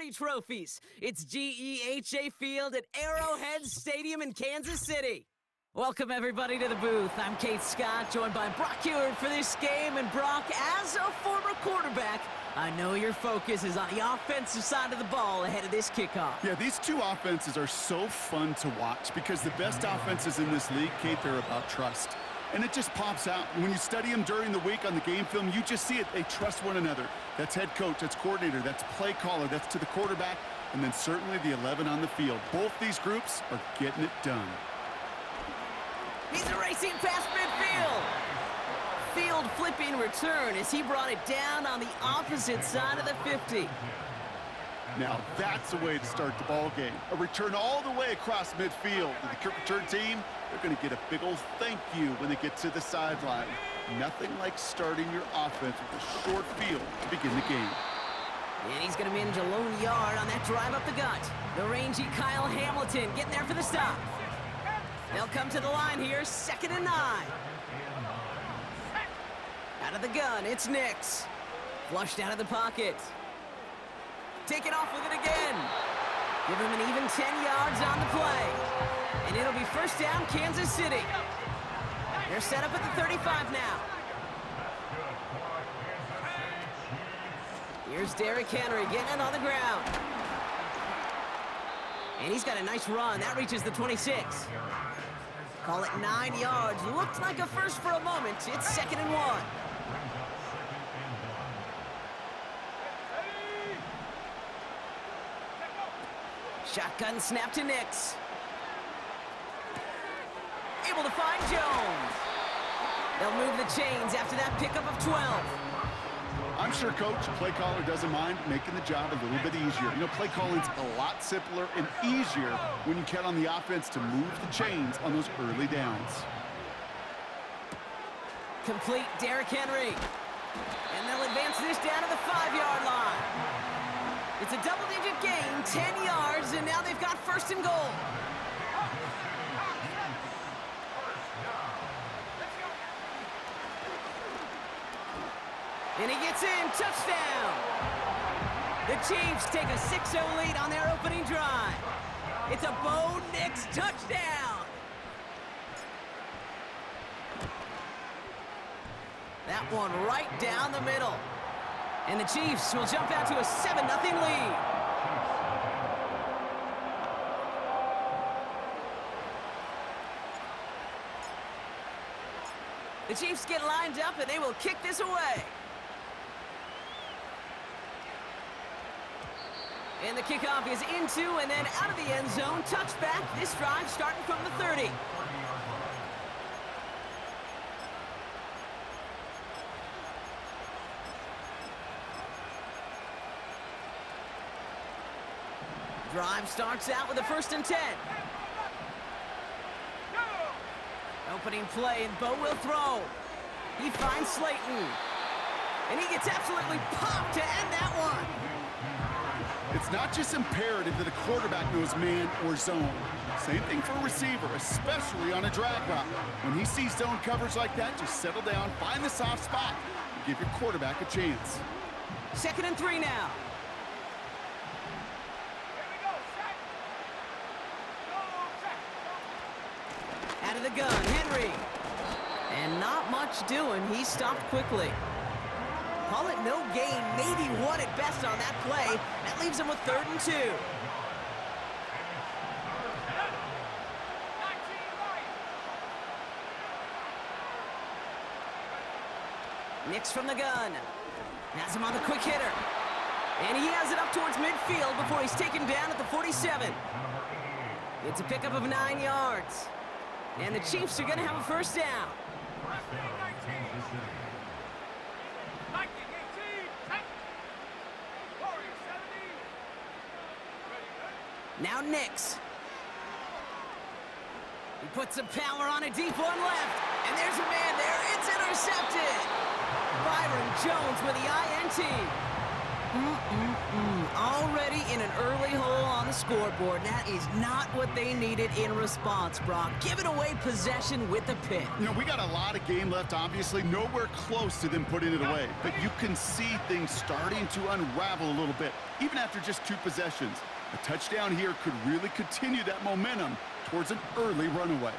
many trophies. It's GEHA Field at Arrowhead Stadium in Kansas City. Welcome, everybody, to the booth. I'm Kate Scott, joined by Brock Ewert for this game. And Brock, as a former quarterback, I know your focus is on the offensive side of the ball ahead of this kickoff. Yeah, these two offenses are so fun to watch because the best offenses in this league, Kate, they're about trust. And it just pops out. When you study them during the week on the game film, you just see it. They trust one another. That's head coach, that's coordinator, that's play caller, that's to the quarterback, and then certainly the 11 on the field. Both these groups are getting it done. He's racing past midfield. Field flipping return as he brought it down on the opposite side of the 50. Now that's a way to start the ball game. A return all the way across midfield. And the kick return team, they're going to get a big old thank you when they get to the sideline. Nothing like starting your offense with a short field to begin the game. And he's going to manage a lone yard on that drive up the gut. The rangy Kyle Hamilton getting there for the stop. They'll come to the line here, 2nd and 9. Out of the gun, it's Nix. Flushed out of the pocket. Taking off with it again. Give him an even 10 yards on the play. And it'll be first down, Kansas City. They're set up at the 35 now. Here's Derrick Henry getting it on the ground. And he's got a nice run. That reaches the 26. Call it 9 yards. Looked like a first for a moment. It's 2nd and 1. Shotgun snap to Nix. Able to find Jones. They'll move the chains after that pickup of 12. I'm sure coach, play caller doesn't mind making the job a little bit easier. You know, play calling's a lot simpler and easier when you count on the offense to move the chains on those early downs. Complete Derrick Henry. And they'll advance this down to the 5-yard line. It's a double-digit gain, 10 yards, and now they've got 1st and goal. And he gets in, touchdown! The Chiefs take a 6-0 lead on their opening drive. It's a Bo Nix touchdown! That one right down the middle. And the Chiefs will jump out to a 7-0 lead. The Chiefs get lined up and they will kick this away. And the kickoff is into and then out of the end zone. Touchback. This drive starting from the 30. Drive starts out with a 1st and 10. Opening play, and Bo will throw. He finds Slayton. And he gets absolutely popped to end that one. It's not just imperative that a quarterback knows man or zone. Same thing for a receiver, especially on a drag route. When he sees zone coverage like that, just settle down, find the soft spot, and give your quarterback a chance. 2nd and 3 now. Out of the gun, Henry. And not much doing. He stopped quickly. Call it no gain, maybe 1 at best on that play. That leaves him with 3rd and 2. Nix from the gun. Has him on the quick hitter. And he has it up towards midfield before he's taken down at the 47. It's a pickup of 9 yards. And the Chiefs are going to have a 1st down. Now Nix. He puts some power on a deep one left. And there's a man there. It's intercepted. Byron Jones with the INT. Already in an early hole on the scoreboard. That is not what they needed in response, Brock. Giving away possession with a pick. You know, we got a lot of game left, obviously. Nowhere close to them putting it away. But you can see things starting to unravel a little bit, even after just 2 possessions. A touchdown here could really continue that momentum towards an early runaway.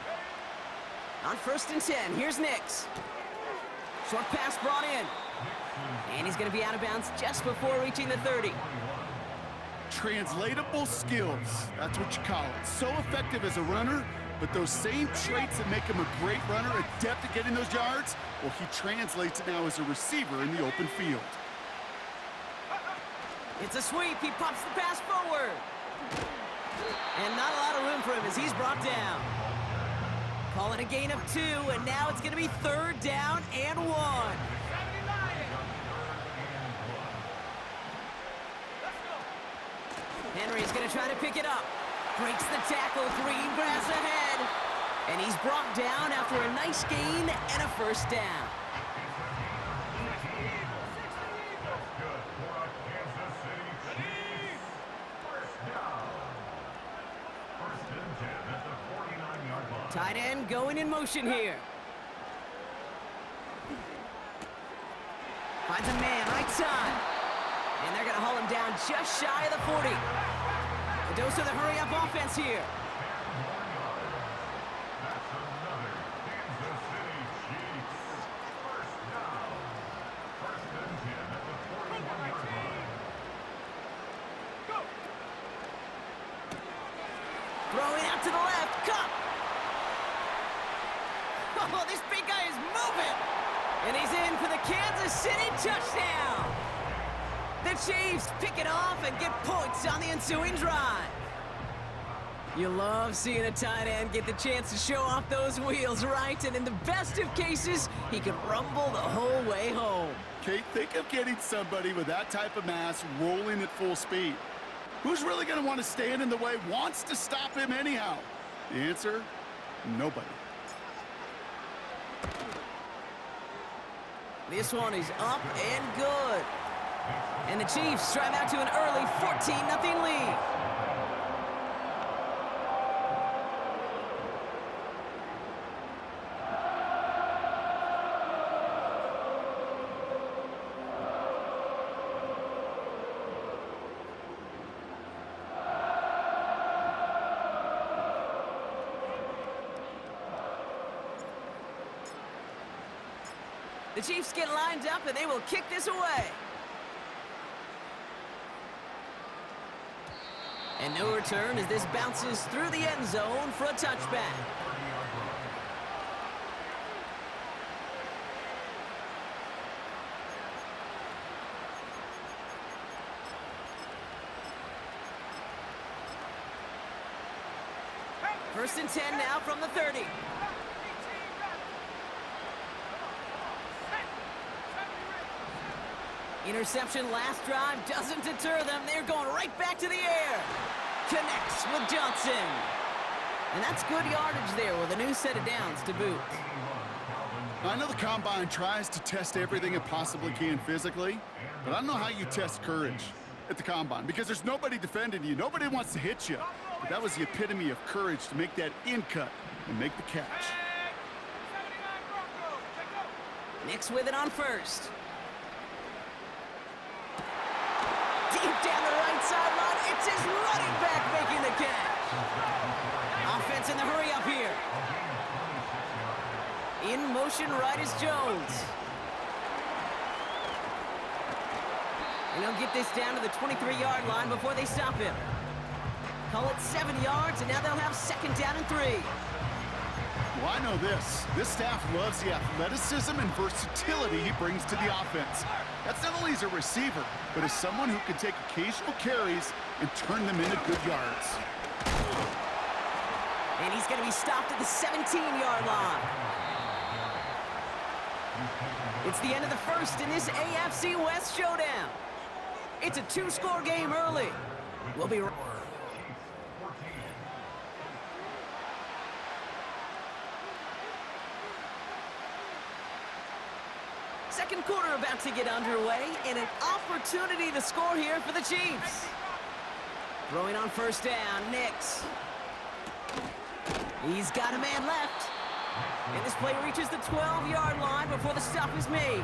On 1st and 10, here's Nix. Short pass brought in. And he's going to be out of bounds just before reaching the 30. Translatable skills, that's what you call it. So effective as a runner, but those same traits that make him a great runner, adept at getting those yards, well, he translates it now as a receiver in the open field. It's a sweep. He pops the pass forward. And not a lot of room for him as he's brought down. Call it a gain of 2, and now it's going to be 3rd down and 1. Henry's going to try to pick it up. Breaks the tackle, green grass ahead. And he's brought down after a nice gain and a 1st down. Tight end going in motion here. Finds a man, right side. And they're going to haul him down just shy of the 40. A dose of the hurry-up offense here. Throwing out to the left, Cup. Oh, this big guy is moving. And he's in for the Kansas City touchdown. The Chiefs pick it off and get points on the ensuing drive. You love seeing a tight end get the chance to show off those wheels, right? And in the best of cases, he can rumble the whole way home. Kate, think of getting somebody with that type of mass rolling at full speed. Who's really going to want to stand in the way, wants to stop him anyhow? The answer, nobody. This one is up and good. And the Chiefs drive out to an early 14-0 lead. The Chiefs get lined up and they will kick this away. And no return as this bounces through the end zone for a touchback. First and 10 now from the 30. Interception last drive doesn't deter them. They're going right back to the air. Connects with Johnson. And that's good yardage there with a new set of downs to boot. I know the Combine tries to test everything it possibly can physically, but I don't know how you test courage at the Combine because there's nobody defending you. Nobody wants to hit you. But that was the epitome of courage to make that in cut and make the catch. Nix with it on first. Deep down the right sideline, it's his running back making the catch. Offense in the hurry up here. In motion right is Jones. And he'll get this down to the 23-yard line before they stop him. Call it 7 yards, and now they'll have 2nd down and 3. Well, I know this. This staff loves the athleticism and versatility he brings to the offense. That's not only as a receiver, but as someone who can take occasional carries and turn them into good yards. And he's going to be stopped at the 17-yard line. It's the end of the first in this AFC West showdown. It's a 2-score game early. We'll be right back. Second quarter about to get underway, and an opportunity to score here for the Chiefs. Throwing on first down, Nix. He's got a man left. And this play reaches the 12-yard line before the stop is made.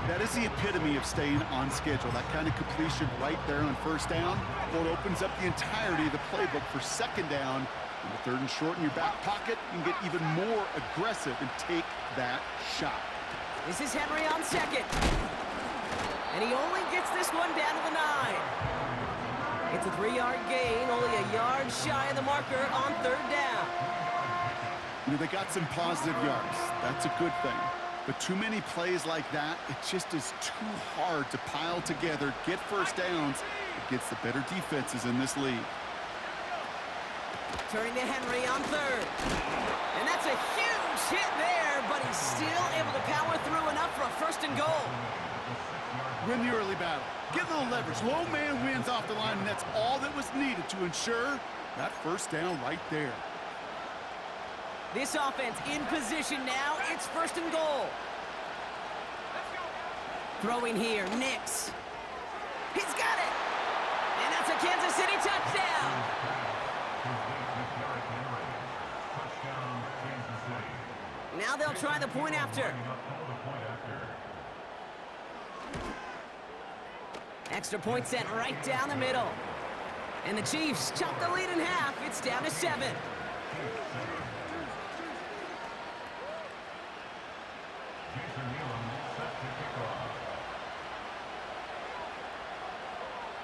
That is the epitome of staying on schedule. That kind of completion right there on first down. Well, it opens up the entirety of the playbook for second down. And the third and short in your back pocket, you can get even more aggressive and take that shot. This is Henry on second. And he only gets this one down to the 9. It's a 3-yard gain, only a yard shy of the marker on third down. You know, they got some positive yards. That's a good thing. But too many plays like that, it just is too hard to pile together, get first downs against the better defenses in this league. Turning to Henry on third. And that's a huge hit there, but he's still able to power through enough for a first and goal. Win the early battle. Get a little leverage. Low man wins off the line, and that's all that was needed to ensure that first down right there. This offense in position now. It's first and goal. Throwing here, Nix. He's got it. And that's a Kansas City touchdown. Now they'll try the point after. Extra point sent right down the middle. And the Chiefs chop the lead in half. It's down to 7.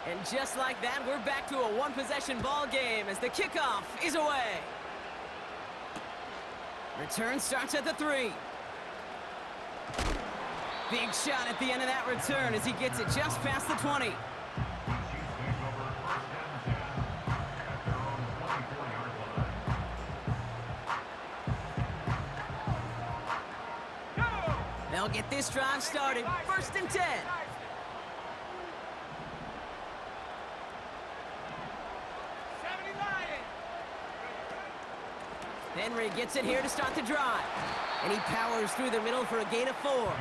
And just like that, we're back to a one-possession ball game as the kickoff is away. Return starts at the 3. Big shot at the end of that return as he gets it just past the 20. They'll get this drive started. First and 10. Henry gets it here to start the drive. And he powers through the middle for a gain of 4.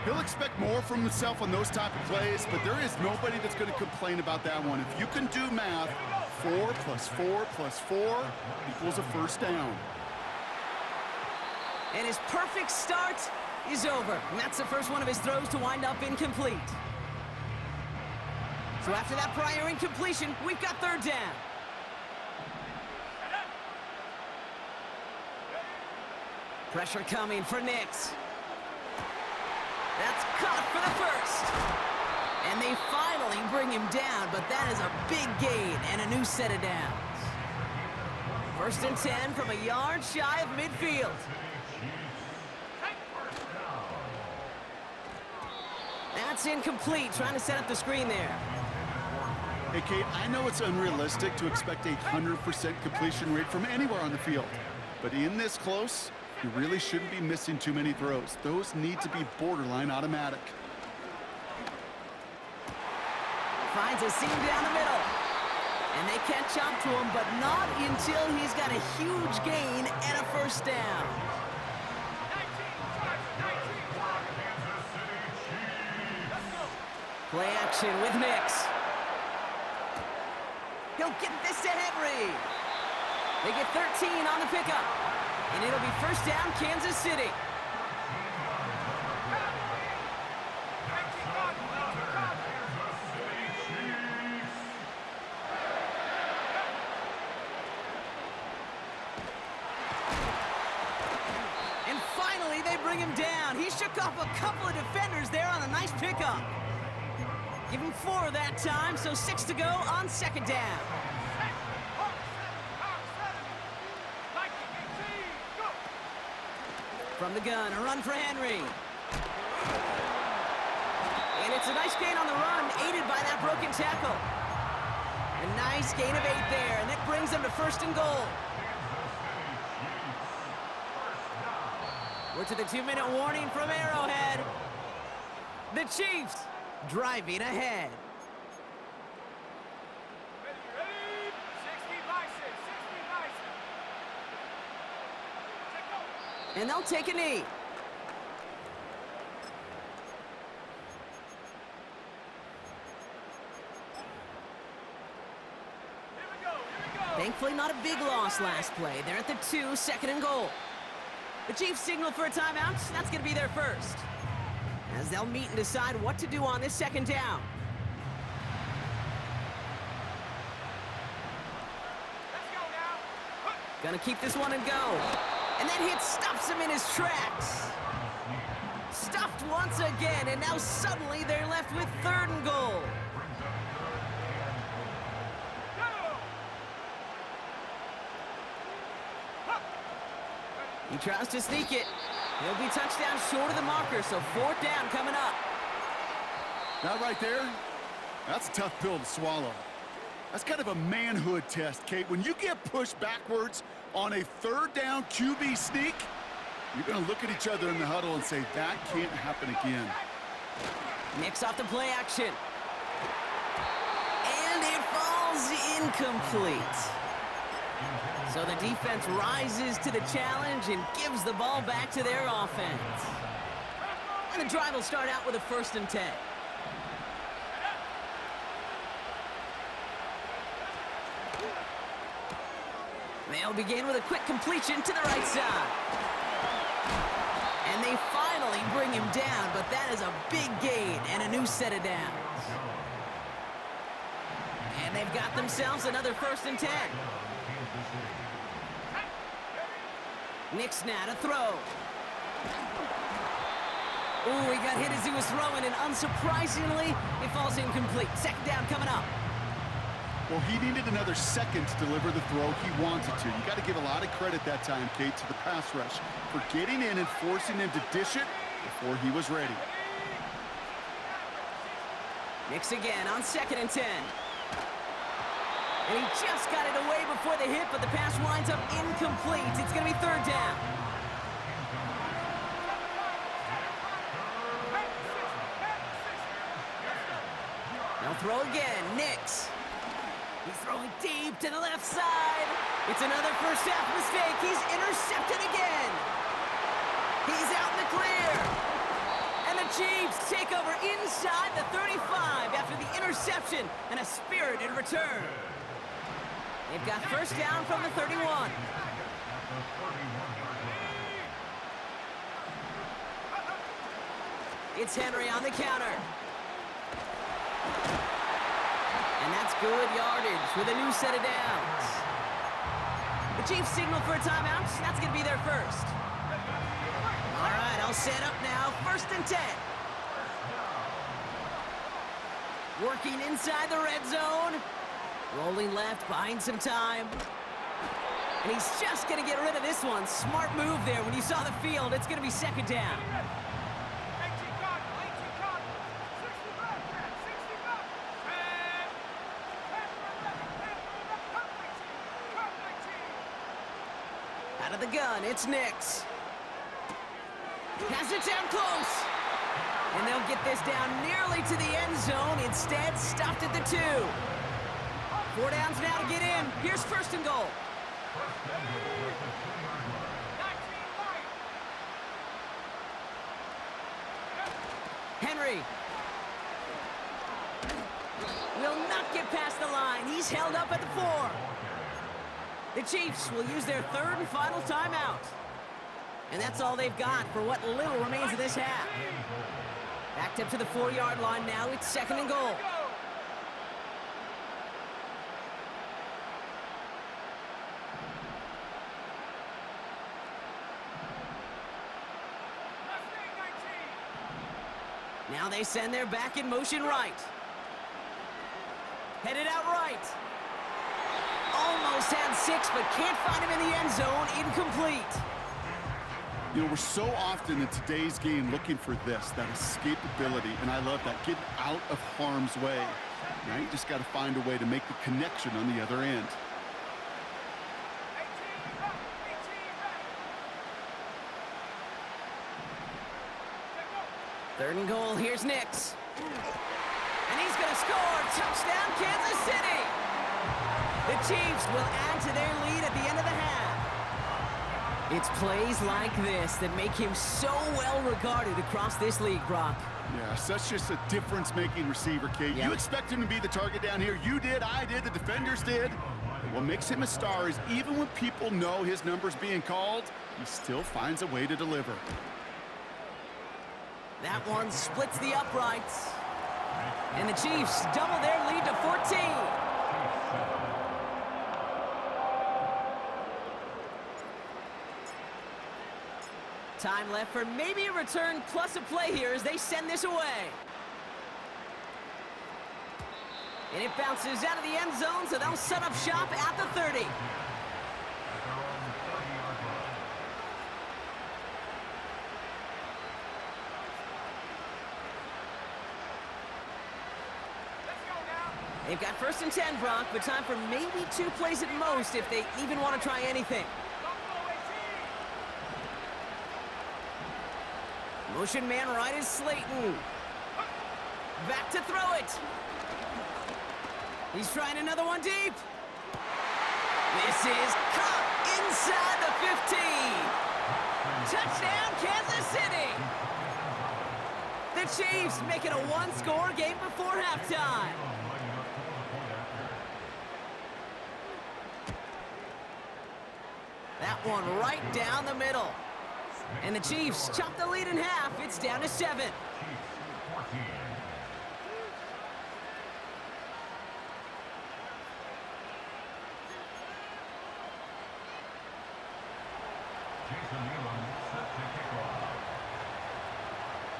He'll expect more from himself on those type of plays, but there is nobody that's going to complain about that one. If you can do math, 4 plus 4 plus 4 equals a first down. And his perfect start is over. And that's the first one of his throws to wind up incomplete. So after that prior incompletion, we've got third down. Pressure coming for Nix. That's caught for the first. And they finally bring him down, but that is a big gain and a new set of downs. First and 10 from a yard shy of midfield. That's incomplete, trying to set up the screen there. Hey, Kate, I know it's unrealistic to expect a 100% completion rate from anywhere on the field. But in this close, you really shouldn't be missing too many throws. Those need to be borderline automatic. Finds a seam down the middle. And they catch up to him, but not until he's got a huge gain and a first down. Play action with Nix. He'll get this to Henry. They get 13 on the pickup. And it'll be first down, Kansas City. And finally, they bring him down. He shook off a couple of defenders there on a nice pickup. Give him 4 that time, so 6 to go on second down. From the gun, a run for Henry. And it's a nice gain on the run, aided by that broken tackle. A nice gain of 8 there, and that brings them to first and goal. We're to the 2-minute warning from Arrowhead. The Chiefs driving ahead. And they'll take a knee. Thankfully, not a big loss last play. They're at the 2, second and goal. The Chiefs signal for a timeout. That's going to be their first, as they'll meet and decide what to do on this second down. Gonna keep this one and go. And that hit stops him in his tracks. Stuffed once again, and now suddenly they're left with third and goal. He tries to sneak it. He'll be touchdown short of the marker, so fourth down coming up. That right there, that's a tough pill to swallow. That's kind of a manhood test, Kate. When you get pushed backwards on a third down QB sneak, you're going to look at each other in the huddle and say, that can't happen again. Nix off the play action. And it falls incomplete. So the defense rises to the challenge and gives the ball back to their offense. And the drive will start out with a 1st and 10. They'll begin with a quick completion to the right side. And they finally bring him down, but that is a big gain and a new set of downs. And they've got themselves another 1st and 10. Nix now to throw. Ooh, he got hit as he was throwing, and unsurprisingly, it falls incomplete. Second down coming up. Well, he needed another second to deliver the throw he wanted to. You got to give a lot of credit that time, Kate, to the pass rush for getting in and forcing him to dish it before he was ready. Nix again on 2nd and 10. And he just got it away before the hit, but the pass winds up incomplete. It's going to be 3rd down. Now throw again, Nix. He's throwing deep to the left side. It's another first half mistake. He's intercepted again. He's out in the clear. And the Chiefs take over inside the 35 after the interception and a spirited return. They've got first down from the 31. It's Henry on the counter. And that's good yardage with a new set of downs. The Chiefs signal for a timeout. That's going to be their first. All right, I'll set up now. 1st and 10. Working inside the red zone. Rolling left, buying some time. And he's just going to get rid of this one. Smart move there when you saw the field. It's going to be 2nd down. Out of the gun, it's Nix. Has it down close. And they'll get this down nearly to the end zone. Instead, stopped at the 2. 4 downs now to get in. Here's 1st and goal. Henry will not get past the line. He's held up at the 4. The Chiefs will use their 3rd and final timeout. And that's all they've got for what little remains of this half. Backed up to the 4-yard line now. It's 2nd and goal. Now they send their back in motion right. Headed out right. Almost had 6, but can't find him in the end zone. Incomplete. You know, we're so often in today's game looking for this, that escapability, and I love that. Get out of harm's way. Now you just got to find a way to make the connection on the other end. Third and goal, here's Nix. And he's going to score. Touchdown, Kansas City. The Chiefs will add to their lead at the end of the half. It's plays like this that make him so well regarded across this league, Brock. Yeah, such just a difference-making receiver, Kate. Yeah. You expect him to be the target down here. You did, I did, the defenders did. What makes him a star is even when people know his number's being called, he still finds a way to deliver. That one splits the uprights. And the Chiefs double their lead to 14. Time left for maybe a return plus a play here as they send this away. And it bounces out of the end zone, so they'll set up shop at the 30. They've got 1st and 10, Brock, but time for maybe 2 plays at most if they even want to try anything. Motion man right is Slayton. Back to throw it. He's trying another one deep. This is caught inside the 15. Touchdown, Kansas City. The Chiefs make it a 1-score game before halftime. That one right down the middle. And the Chiefs chop the lead in half. It's down to 7.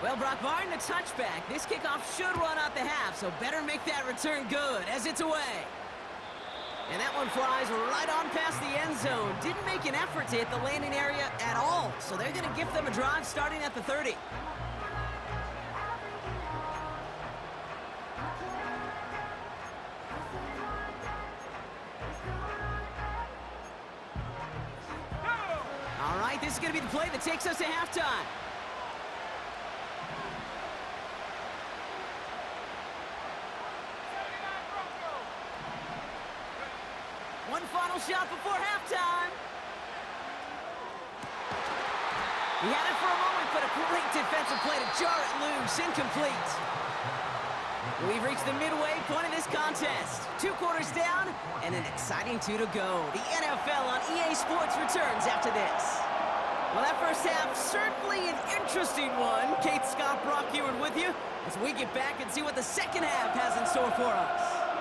Well, Brock, barring the touchback, this kickoff should run out the half, so better make that return good as it's away. And that one flies right on past the end zone. Didn't make an effort to hit the landing area at all, so they're going to give them a drive starting at the 30. All right, this is going to be the play that takes us to halftime. One final shot before halftime. He had it for a moment, but a great defensive play to jar it loose. Incomplete. We've reached the midway point of this contest. 2 quarters down, and an exciting 2 to go. The NFL on EA Sports returns after this. Well, that first half, certainly an interesting one. Kate Scott, Brock Ewart with you as we get back and see what the second half has in store for us.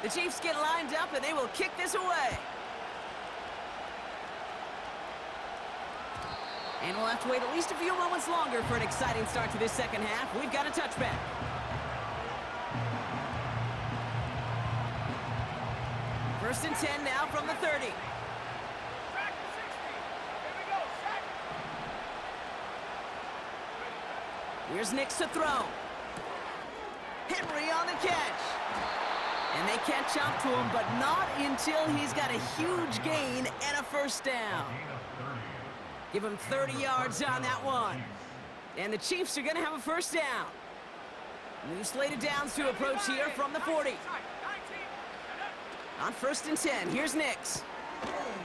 The Chiefs get lined up, and they will kick this away. And we'll have to wait at least a few moments longer for an exciting start to this second half. We've got a touchback. First and 10 now from the 30. Here's Nix to throw. Henry on the catch. And they catch up to him, but not until he's got a huge gain and a first down. Give him 30 yards on that one. And the Chiefs are going to have a first down. New slated downs to approach here from the 40. On 1st and 10, here's Nix.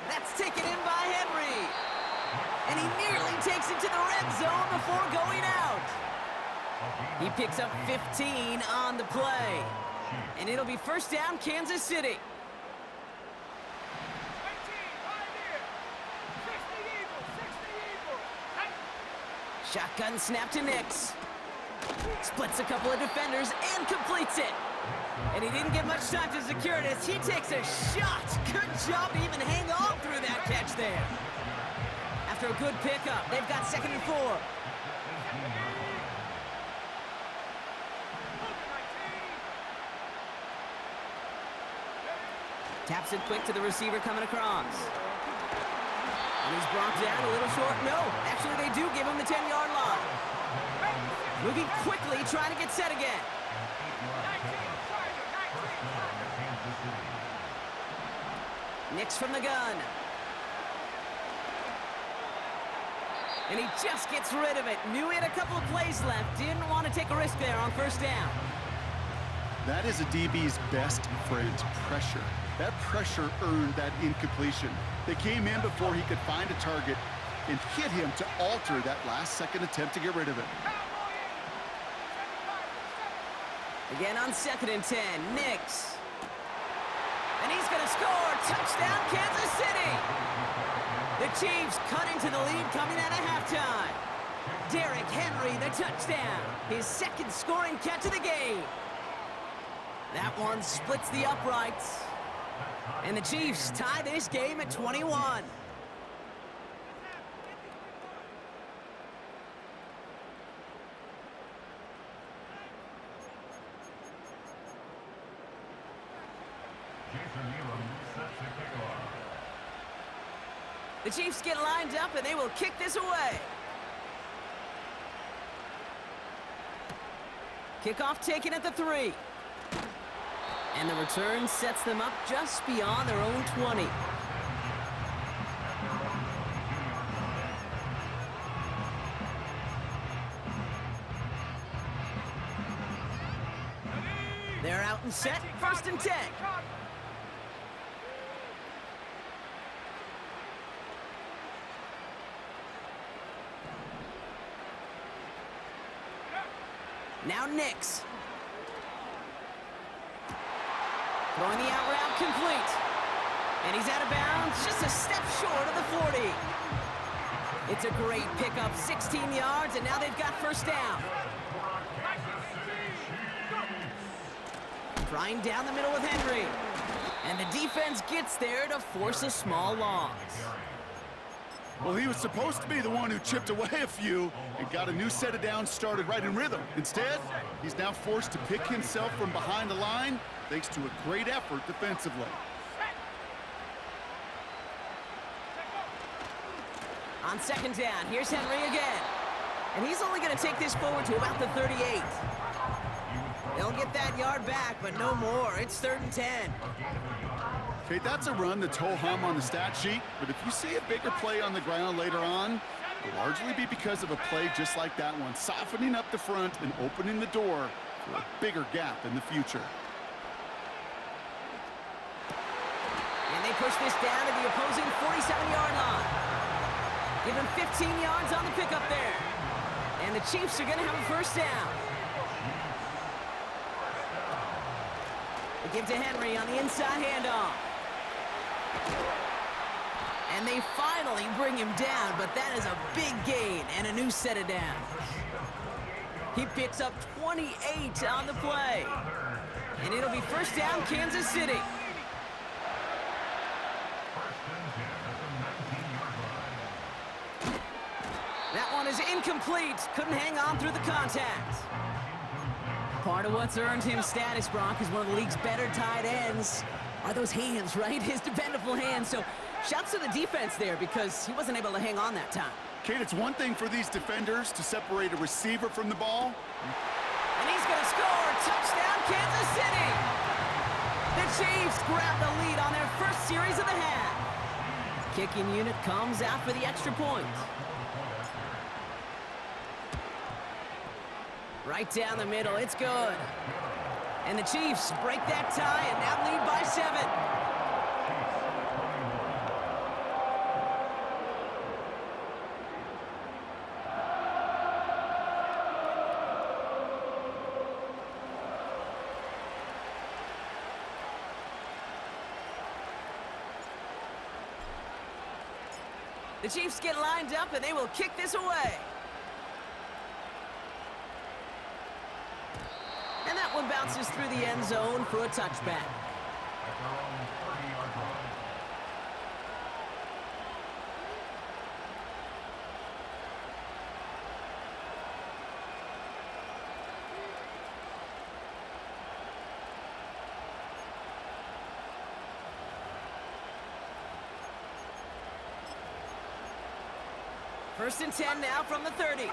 That's taken in by Henry. And he nearly takes it to the red zone before going out. He picks up 15 on the play. And it'll be first down, Kansas City. Shotgun snap to Nix. Splits a couple of defenders and completes it. And he didn't get much time to secure it as he takes a shot. Good job to even hang on through that catch there. After a good pickup, they've got 2nd and 4. Taps it quick to the receiver coming across. And he's brought down a little short. No, actually they do give him the 10-yard line. Moving quickly, trying to get set again. Nix from the gun. And he just gets rid of it. Knew he had a couple of plays left. Didn't want to take a risk there on first down. That is a DB's best friend, pressure. That pressure earned that incompletion. They came in before he could find a target and hit him to alter that last-second attempt to get rid of it. Again on 2nd and 10, Nix. And he's going to score. Touchdown, Kansas City. The Chiefs cut into the lead coming out of halftime. Derrick Henry, the touchdown. His second scoring catch of the game. That one splits the uprights. And the Chiefs tie this game at 21. The Chiefs get lined up, and they will kick this away. Kickoff taken at the 3. And the return sets them up just beyond their own 20. They're out and set, 1st and 10. Now Nix. Throwing the out route complete. And he's out of bounds, just a step short of the 40. It's a great pickup, 16 yards, and now they've got 1st down. Trying down the middle with Henry. And the defense gets there to force a small loss. Well, he was supposed to be the one who chipped away a few and got a new set of downs started right in rhythm. Instead, he's now forced to pick himself from behind the line thanks to a great effort defensively. On 2nd down, here's Henry again. And he's only going to take this forward to about the 38. They'll get that yard back, but no more. It's 3rd and 10. Okay, that's a run that's ho-hum on the stat sheet, but if you see a bigger play on the ground later on, it'll largely be because of a play just like that one, softening up the front and opening the door for a bigger gap in the future. And they push this down to the opposing 47-yard line. Give him 15 yards on the pickup there. And the Chiefs are going to have a 1st down. They give to Henry on the inside handoff. And they finally bring him down, but that is a big gain and a new set of downs. He picks up 28 on the play. And it'll be 1st down, Kansas City. That one is incomplete. Couldn't hang on through the contact. Part of what's earned him status, Brock, is one of the league's better tight ends. Are those hands, right? His dependable hands. So shouts to the defense there because he wasn't able to hang on that time. Kate, it's one thing for these defenders to separate a receiver from the ball. And he's going to score. Touchdown, Kansas City. The Chiefs grab the lead on their 1st series of the half. Kicking unit comes out for the extra point. Right down the middle. It's good. And the Chiefs break that tie and now lead by 7. The Chiefs get lined up and they will kick this away. And that one bounces through the end zone for a touchback. First and 10 now from the 30.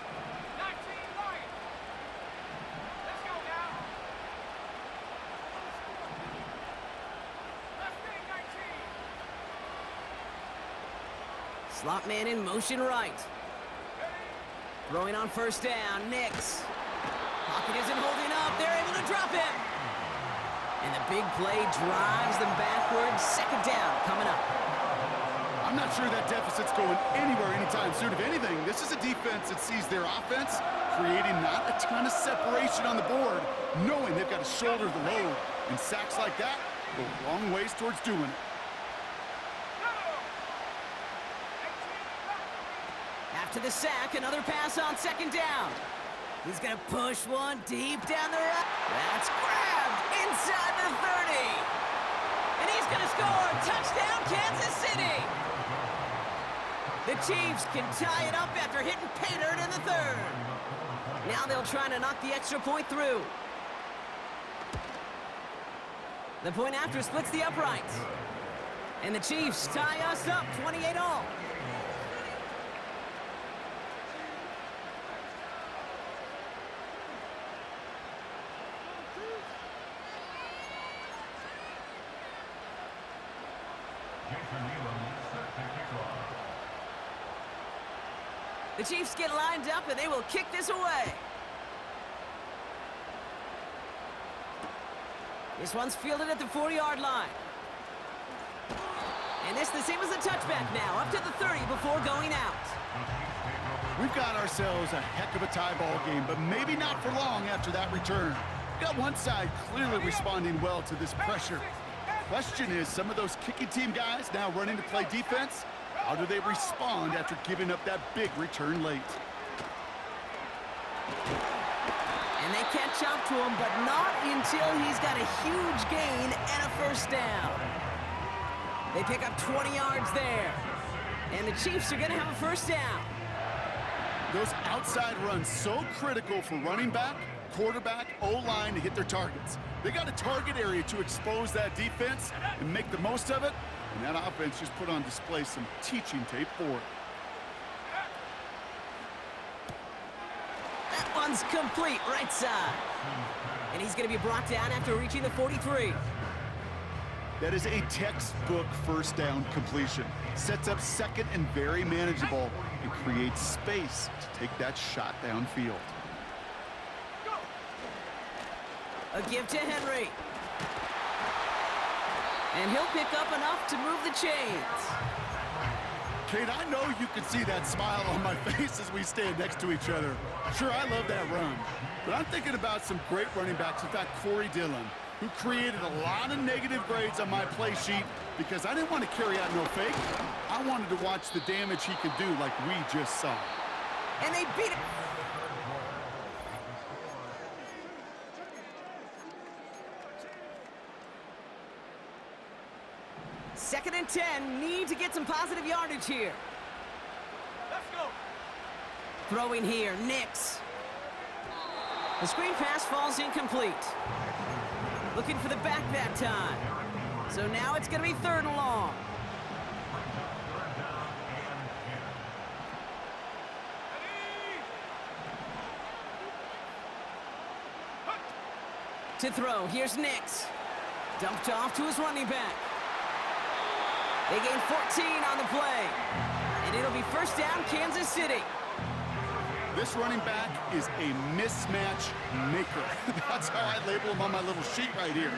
Slot man in motion right. Throwing on 1st down, Nix. Pocket isn't holding up. They're able to drop him. And the big play drives them backwards. 2nd down coming up. I'm not sure that deficit's going anywhere anytime soon. If anything, this is a defense that sees their offense creating not a ton of separation on the board, knowing they've got to shoulder the load. And sacks like that go a long ways towards doing it. After the sack, another pass on second down. He's going to push one deep down the right. That's grabbed inside the 30. And he's going to score. Touchdown, Kansas City. The Chiefs can tie it up after hitting pay dirt in the third. Now they'll try to knock the extra point through. The point after splits the uprights. And the Chiefs tie us up 28-all. The Chiefs get lined up, and they will kick this away. This one's fielded at the 40-yard line. And this the same as a touchback now, up to the 30 before going out. We've got ourselves a heck of a tie ball game, but maybe not for long after that return. Got one side clearly responding well to this pressure. Question is, some of those kicking team guys now running to play defense, how do they respond after giving up that big return late? And they catch up to him, but not until he's got a huge gain and a first down. They pick up 20 yards there. And the Chiefs are going to have a first down. Those outside runs so critical for running back, quarterback, O-line to hit their targets. They got a target area to expose that defense and make the most of it. And that offense just put on display some teaching tape for it. That one's complete, right side. And he's going to be brought down after reaching the 43. That is a textbook first down completion. Sets up second and very manageable and creates space to take that shot downfield. A give to Henry. And he'll pick up enough to move the chains. Kate, I know you can see that smile on my face as we stand next to each other. Sure, I love that run. But I'm thinking about some great running backs. In fact, Corey Dillon, who created a lot of negative grades on my play sheet because I didn't want to carry out no fake. I wanted to watch the damage he could do like we just saw. And they beat it. Second and 10, need to get some positive yardage here. Let's go. Throwing here, Nix. The screen pass falls incomplete. Looking for the back that time. So now it's going to be third and long. To throw, here's Nix. Dumped off to his running back. They gain 14 on the play. And it'll be first down, Kansas City. This running back is a mismatch maker. That's how I label him on my little sheet right here.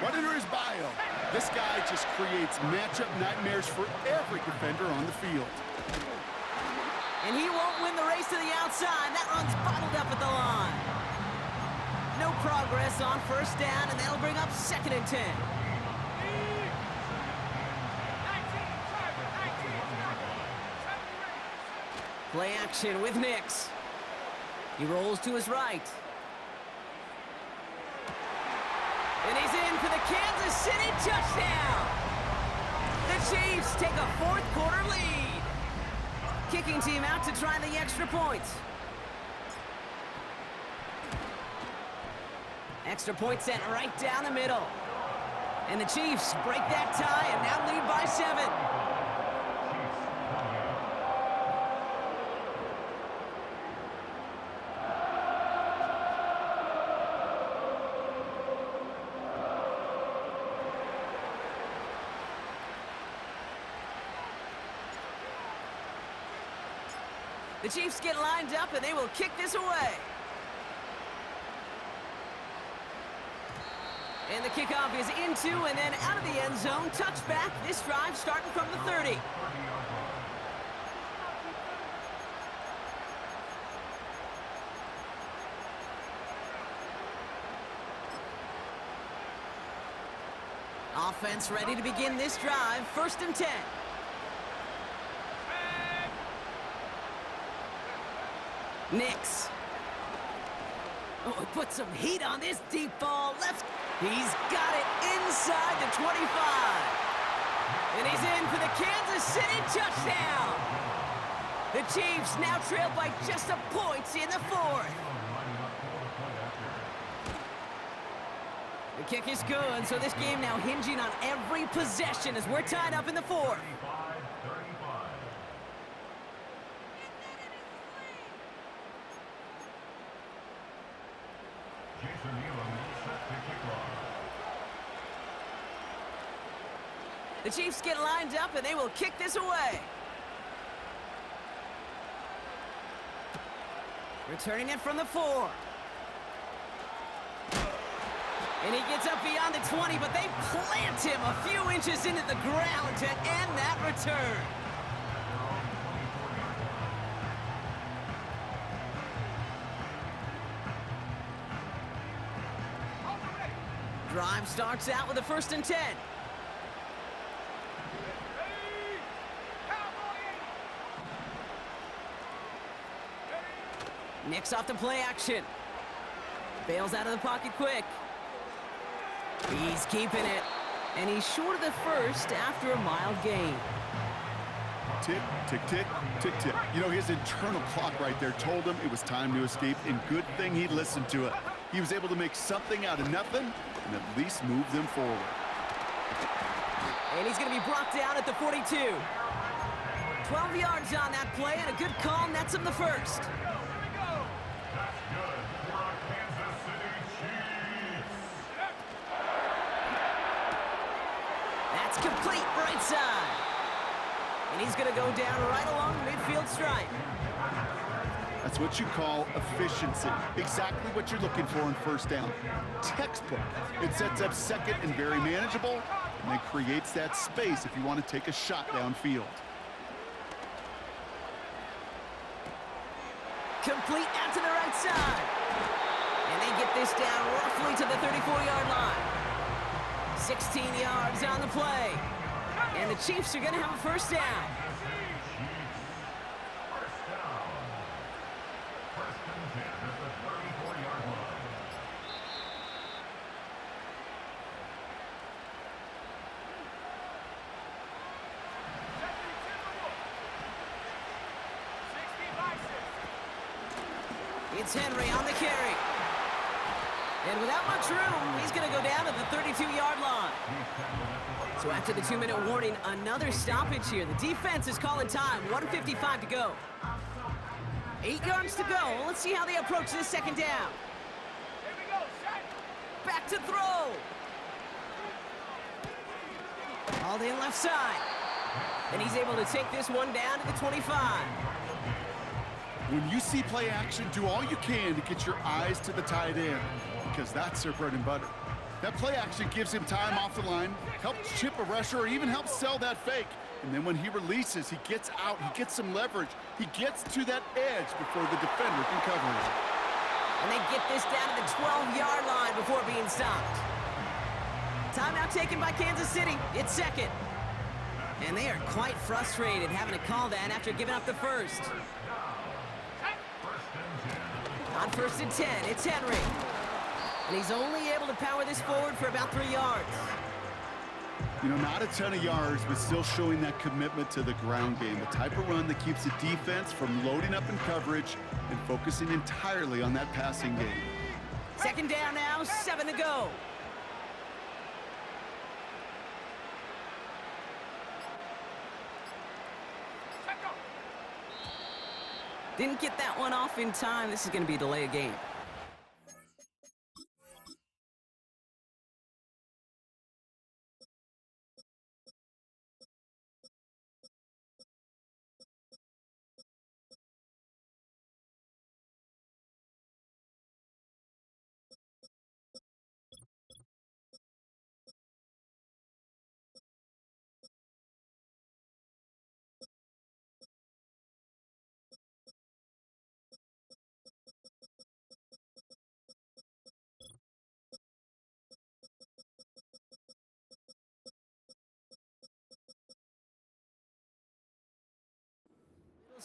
Right under his bio, this guy just creates matchup nightmares for every defender on the field. And he won't win the race to the outside. That run's bottled up at the line. No progress on first down, and that'll bring up second and 10. Play action with Nix. He rolls to his right. And he's in for the Kansas City touchdown. The Chiefs take a fourth quarter lead. Kicking team out to try the extra points. Extra point sent right down the middle. And the Chiefs break that tie and now lead by 7. The Chiefs get lined up, and they will kick this away. And the kickoff is into and then out of the end zone. Touchback. This drive starting from the 30. Offense ready to begin this drive. 1st and 10. Nix. Oh, he put some heat on this deep ball. Left. He's got it inside the 25. And he's in for the Kansas City touchdown. The Chiefs now trail by just a point in the 4th. The kick is good, so this game now hinging on every possession as we're tied up in the 4th. The Chiefs get lined up, and they will kick this away. Returning it from the 4. And he gets up beyond the 20, but they plant him a few inches into the ground to end that return. Drive starts out with a 1st and 10. Nix off the play action. Bails out of the pocket quick. He's keeping it. And he's short of the 1st after a mild gain. Tick, tick, tick, tick, tick. You know, his internal clock right there told him it was time to escape, and good thing he listened to it. He was able to make something out of nothing and at least move them forward. And he's going to be brought down at the 42. 12 yards on that play, and a good call nets him the 1st. That's complete right side. And he's going to go down right along the midfield stripe. That's what you call efficiency. Exactly what you're looking for in 1st down. Textbook. It sets up 2nd and very manageable, and then creates that space if you want to take a shot downfield. Complete out to the right side. And they get this down roughly to the 34-yard line. 16 yards on the play. And the Chiefs are going to have a 1st down. It's Henry on the carry. And without much room, he's going to go down to the 32-yard line. So after the 2-minute warning, another stoppage here. The defense is calling time. 1:55 to go. 8 yards to go. Let's see how they approach this 2nd down. Back to throw. All in left side. And he's able to take this one down to the 25. When you see play action, do all you can to get your eyes to the tight end, because that's their bread and butter. That play action gives him time off the line, helps chip a rusher, or even helps sell that fake. And then when he releases, he gets out, he gets some leverage. He gets to that edge before the defender can cover him. And they get this down to the 12-yard line before being stopped. Timeout taken by Kansas City. It's 2nd. And they are quite frustrated having to call that after giving up the 1st. On 1st and 10, it's Henry. And he's only able to power this forward for about 3 yards. You know, not a ton of yards, but still showing that commitment to the ground game. The type of run that keeps the defense from loading up in coverage and focusing entirely on that passing game. 2nd down now, 7 to go. Didn't get that one off in time. This is going to be a delay of game.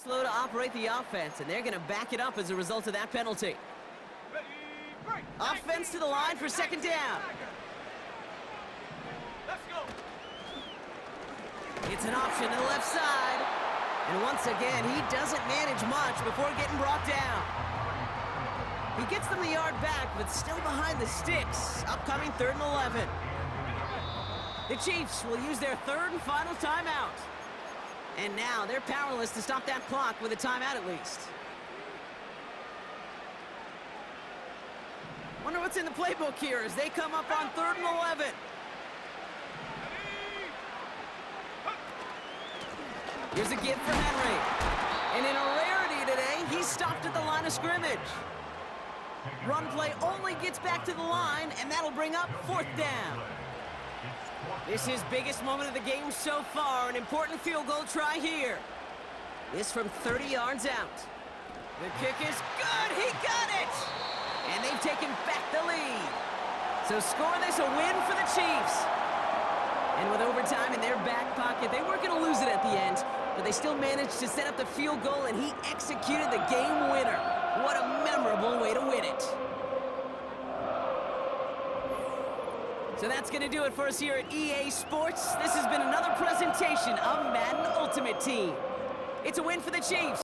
Slow to operate the offense, and they're going to back it up as a result of that penalty. Ready, break. Offense to the line for second down. Let's go. It's an option to the left side. And once again, he doesn't manage much before getting brought down. He gets them the yard back, but still behind the sticks. Upcoming 3rd and 11. The Chiefs will use their 3rd and final timeout. And now they're powerless to stop that clock with a timeout at least. Wonder what's in the playbook here as they come up on 3rd and 11. Here's a give for Henry. And in a rarity today, he's stopped at the line of scrimmage. Run play only gets back to the line, and that'll bring up 4th down. This is biggest moment of the game so far, an important field goal try here. This from 30 yards out. The kick is good, he got it! And they've taken back the lead. So score this a win for the Chiefs. And with overtime in their back pocket, they weren't gonna lose it at the end, but they still managed to set up the field goal, and he executed the game winner. What a memorable way to win it. So that's going to do it for us here at EA Sports. This has been another presentation of Madden Ultimate Team. It's a win for the Chiefs.